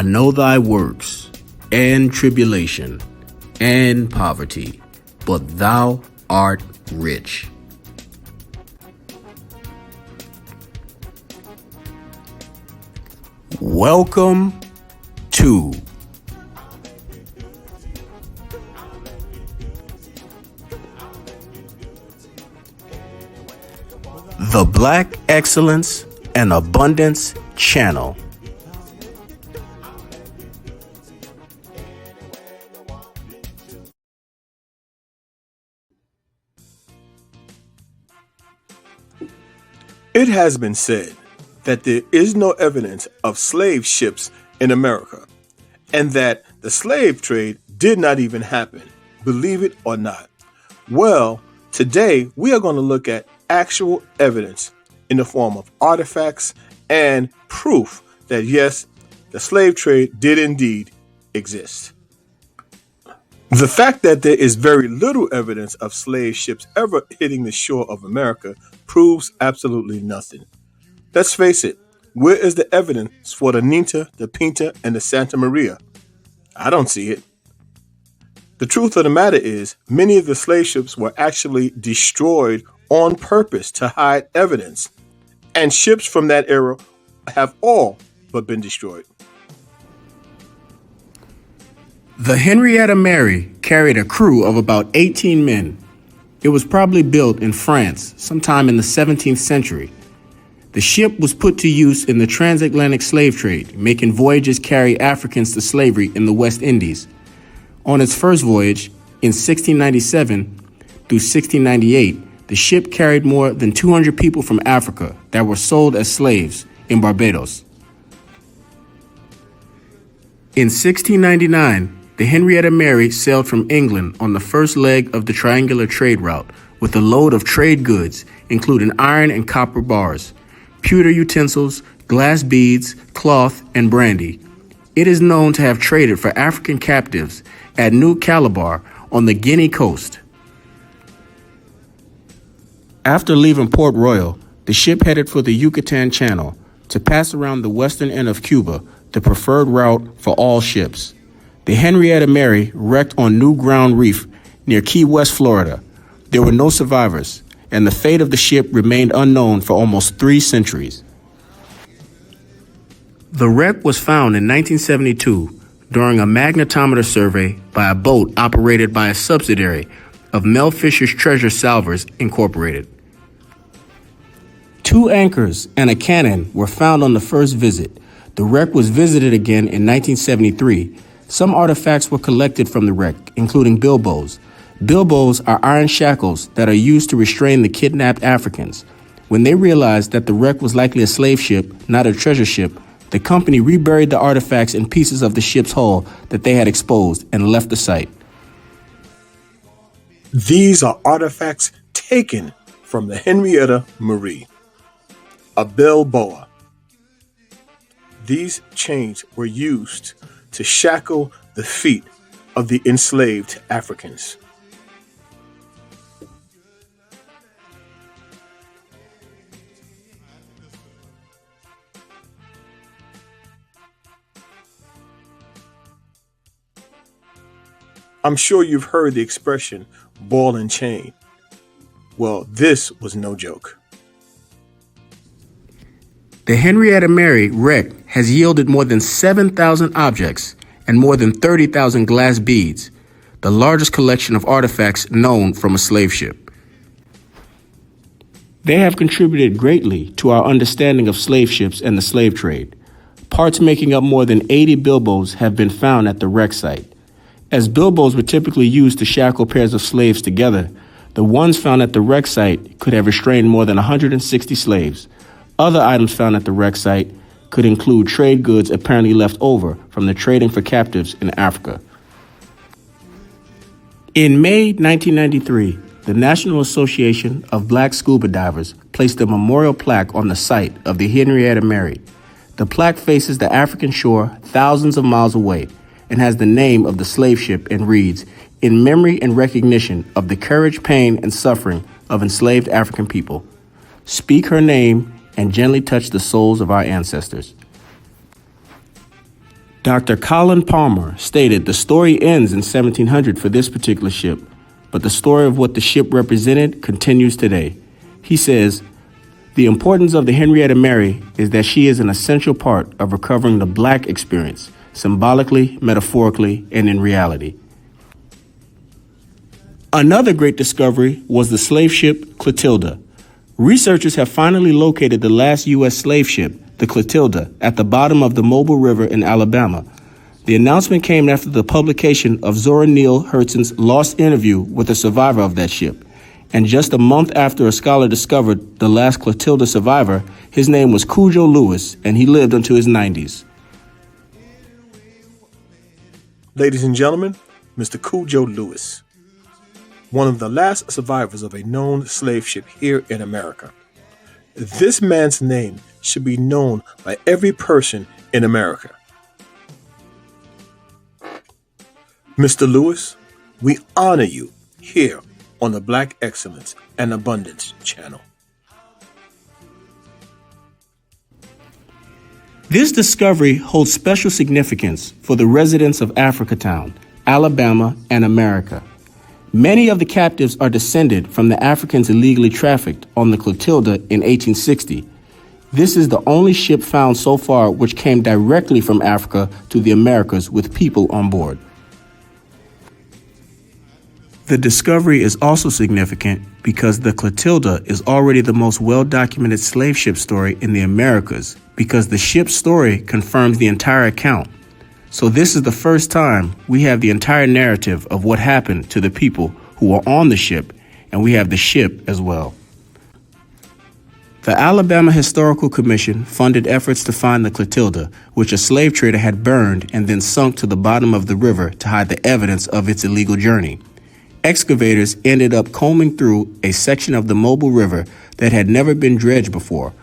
know thy works, and tribulation, and poverty, but thou art rich. Welcome to the Black Excellence and Abundance Channel. It has been said that there is no evidence of slave ships in America, and that the slave trade did not even happen, believe it or not. Well, today we are going to look at actual evidence in the form of artifacts and proof that yes, the slave trade did indeed exist. The fact that there is very little evidence of slave ships ever hitting the shore of America proves absolutely nothing. Let's face it, where is the evidence for the Ninta, the Pinta, and the Santa Maria? I don't see it. The truth of the matter is, many of the slave ships were actually destroyed on purpose to hide evidence, and ships from that era have all but been destroyed. The Henrietta Mary carried a crew of about 18 men. It was probably built in France sometime in the 17th century. The ship was put to use in the transatlantic slave trade, making voyages carry Africans to slavery in the West Indies. On its first voyage, in 1697 through 1698, the ship carried more than 200 people from Africa that were sold as slaves in Barbados. In 1699, the Henrietta Mary sailed from England on the first leg of the triangular trade route with a load of trade goods, including iron and copper bars, pewter utensils, glass beads, cloth, and brandy. It is known to have traded for African captives at New Calabar on the Guinea coast. After leaving Port Royal, the ship headed for the Yucatan Channel to pass around the western end of Cuba, the preferred route for all ships. The Henrietta Mary wrecked on New Ground Reef near Key West, Florida. There were no survivors, and the fate of the ship remained unknown for almost 3 centuries. The wreck was found in 1972 during a magnetometer survey by a boat operated by a subsidiary of Mel Fisher's Treasure Salvers, Incorporated. 2 anchors and a cannon were found on the first visit. The wreck was visited again in 1973. Some artifacts were collected from the wreck, including bilboes. Bilboes are iron shackles that are used to restrain the kidnapped Africans. When they realized that the wreck was likely a slave ship, not a treasure ship, the company reburied the artifacts in pieces of the ship's hull that they had exposed and left the site. These are artifacts taken from the Henrietta Marie, a bilboa. These chains were used to shackle the feet of the enslaved Africans. I'm sure you've heard the expression ball and chain. Well, this was no joke. The Henrietta Mary wreck has yielded more than 7,000 objects and more than 30,000 glass beads, the largest collection of artifacts known from a slave ship. They have contributed greatly to our understanding of slave ships and the slave trade. Parts making up more than 80 bilboes have been found at the wreck site. As bilboes were typically used to shackle pairs of slaves together, the ones found at the wreck site could have restrained more than 160 slaves. Other items found at the wreck site could include trade goods apparently left over from the trading for captives in Africa. In May 1993, the National Association of Black Scuba Divers placed a memorial plaque on the site of the Henrietta Mary. The plaque faces the African shore thousands of miles away and has the name of the slave ship and reads, "In memory and recognition of the courage, pain, and suffering of enslaved African people. Speak her name and gently touch the souls of our ancestors." Dr. Colin Palmer stated the story ends in 1700 for this particular ship, but the story of what the ship represented continues today. He says, the importance of the Henrietta Mary is that she is an essential part of recovering the Black experience, symbolically, metaphorically, and in reality. Another great discovery was the slave ship Clatilda. Researchers have finally located the last U.S. slave ship, the Clatilda, at the bottom of the Mobile River in Alabama. The announcement came after the publication of Zora Neale Hurston's lost interview with a survivor of that ship. And just a month after a scholar discovered the last Clatilda survivor, his name was Cujo Lewis, and he lived until his 90s. Ladies and gentlemen, Mr. Cujo Lewis, one of the last survivors of a known slave ship here in America. This man's name should be known by every person in America. Mr. Lewis, we honor you here on the Black Excellence and Abundance channel. This discovery holds special significance for the residents of Africatown, Alabama, and America. Many of the captives are descended from the Africans illegally trafficked on the Clatilda in 1860. This is the only ship found so far which came directly from Africa to the Americas with people on board. The discovery is also significant because the Clatilda is already the most well-documented slave ship story in the Americas because the ship's story confirms the entire account. So this is the first time we have the entire narrative of what happened to the people who were on the ship, and we have the ship as well. The Alabama Historical Commission funded efforts to find the Clatilda, which a slave trader had burned and then sunk to the bottom of the river to hide the evidence of its illegal journey. Excavators ended up combing through a section of the Mobile River that had never been dredged before.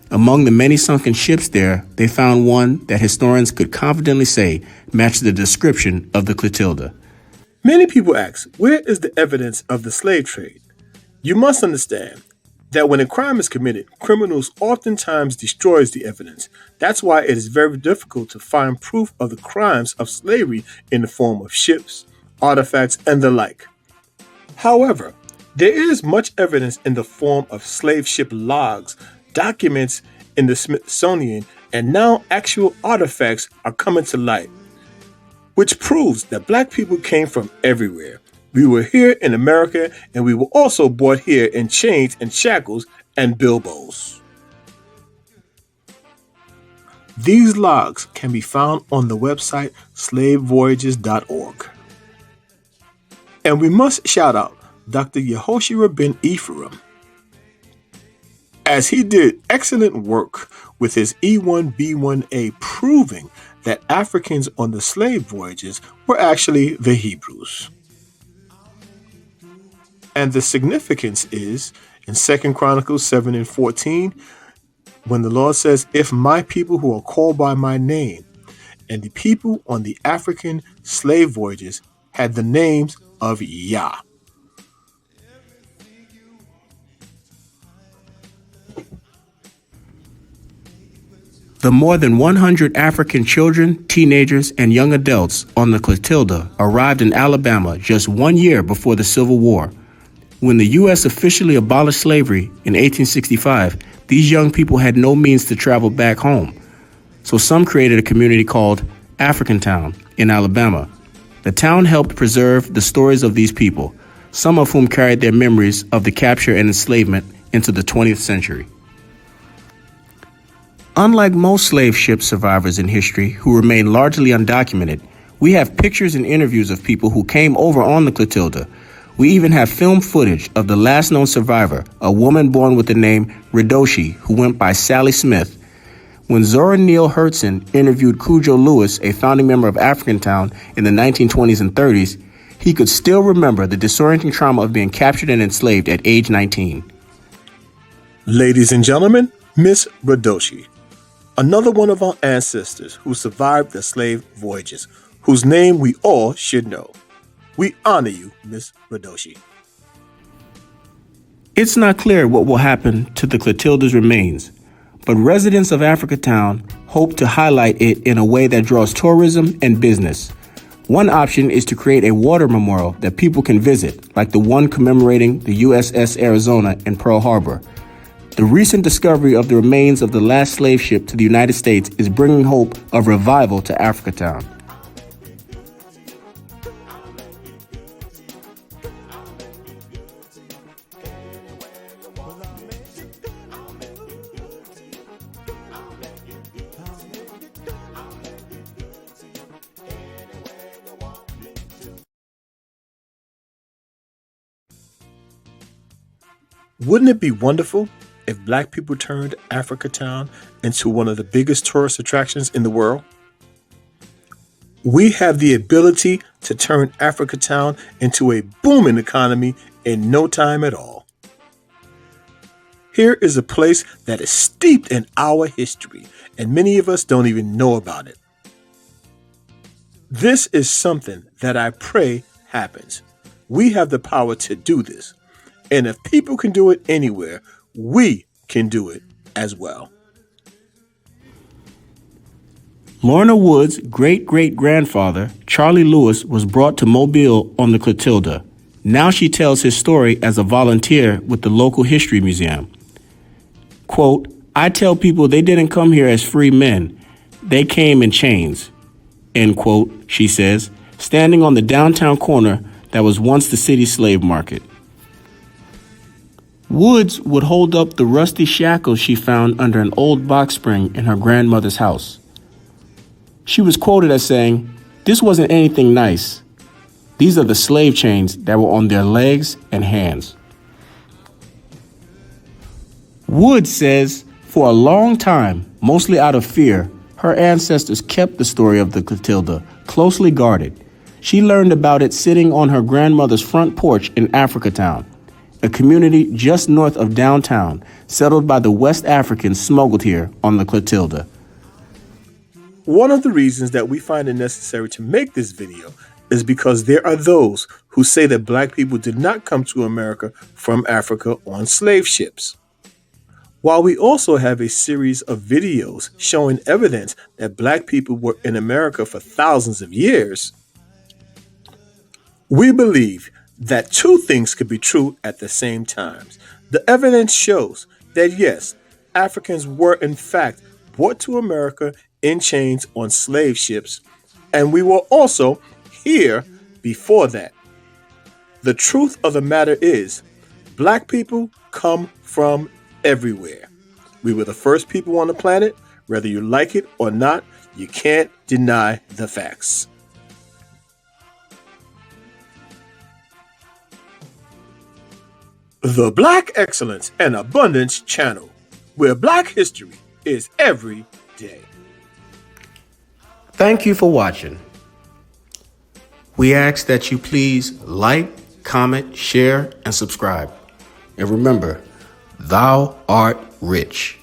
Among the many sunken ships there, they found one that historians could confidently say matched the description of the Clatilda. Many people ask, where is the evidence of the slave trade? You must understand that when a crime is committed, criminals oftentimes destroys the evidence. That's why it is very difficult to find proof of the crimes of slavery in the form of ships, artifacts, and the like. However, there is much evidence in the form of slave ship logs, documents in the Smithsonian, and now actual artifacts are coming to light, which proves that Black people came from everywhere. We were here in America, and we were also brought here in chains and shackles and bilbos. These logs can be found on the website slavevoyages.org. And we must shout out Dr. Yehoshua Ben Ephraim, as he did excellent work with his E1B1A proving that Africans on the slave voyages were actually the Hebrews. And the significance is in 2 Chronicles 7:14, when the Lord says, if my people who are called by my name, and the people on the African slave voyages had the names of Yah. The more than 100 African children, teenagers, and young adults on the Clatilda arrived in Alabama just 1 year before the Civil War. When the U.S. officially abolished slavery in 1865, these young people had no means to travel back home. So some created a community called Africatown in Alabama. The town helped preserve the stories of these people, some of whom carried their memories of the capture and enslavement into the 20th century. Unlike most slave ship survivors in history who remain largely undocumented, we have pictures and interviews of people who came over on the Clatilda. We even have film footage of the last known survivor, a woman born with the name Ridoshi, who went by Sally Smith. When Zora Neale Hurston interviewed Cujo Lewis, a founding member of Africatown in the 1920s and 30s, he could still remember the disorienting trauma of being captured and enslaved at age 19. Ladies and gentlemen, Miss Ridoshi, another one of our ancestors who survived the slave voyages, whose name we all should know. We honor you, Miss Ridoshi. It's not clear what will happen to the Clatilda's remains, but residents of Africatown hope to highlight it in a way that draws tourism and business. One option is to create a water memorial that people can visit, like the one commemorating the USS Arizona in Pearl Harbor. The recent discovery of the remains of the last slave ship to the United States is bringing hope of revival to Africatown. Wouldn't it be wonderful if Black people turned Africatown into one of the biggest tourist attractions in the world? We have the ability to turn Africatown into a booming economy in no time at all. Here is a place that is steeped in our history, and many of us don't even know about it. This is something that I pray happens. We have the power to do this. And if people can do it anywhere, we can do it as well. Lorna Wood's great-great-grandfather, Charlie Lewis, was brought to Mobile on the Clatilda. Now she tells his story as a volunteer with the local history museum. Quote, "I tell people they didn't come here as free men. They came in chains." End quote, she says, standing on the downtown corner that was once the city's slave market. Woods would hold up the rusty shackles she found under an old box spring in her grandmother's house. She was quoted as saying, "This wasn't anything nice. These are the slave chains that were on their legs and hands." Woods says, for a long time, mostly out of fear, her ancestors kept the story of the Clatilda closely guarded. She learned about it sitting on her grandmother's front porch in Africatown, a community just north of downtown, settled by the West Africans smuggled here on the Clatilda. One of the reasons that we find it necessary to make this video is because there are those who say that Black people did not come to America from Africa on slave ships. While we also have a series of videos showing evidence that Black people were in America for thousands of years, we believe that two things could be true at the same time. The evidence shows that yes, Africans were in fact brought to America in chains on slave ships, and we were also here before that. The truth of the matter is, Black people come from everywhere. We were the first people on the planet. Whether you like it or not, you can't deny the facts. The Black Excellence and Abundance Channel, where Black history is every day. Thank you for watching. We ask that you please like, comment, share, and subscribe. And remember, thou art rich.